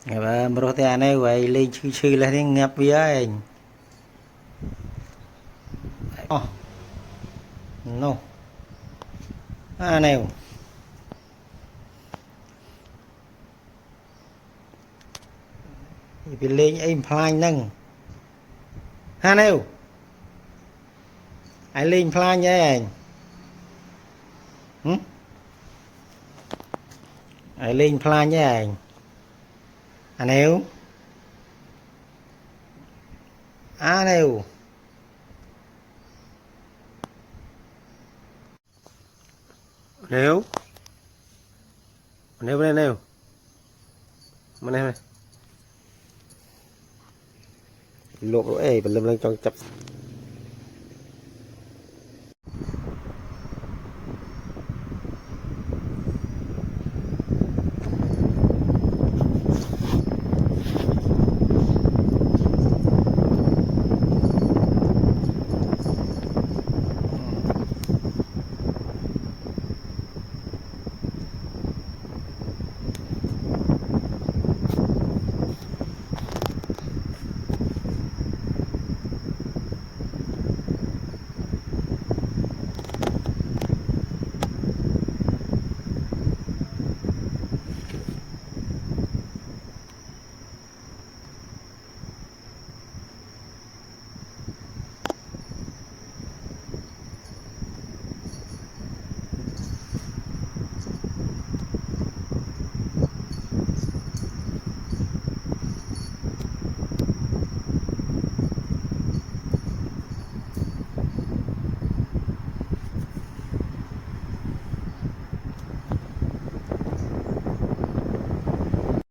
bro thì anh ấy vậy lên chư là tiếng ngập với anh no này bị lên em phai nâng này anh lên phai nha anh lên phai nha anh yêu nêu nếu nêu bên nêu bên này lộn rồi ấy bên lâm lên cho chập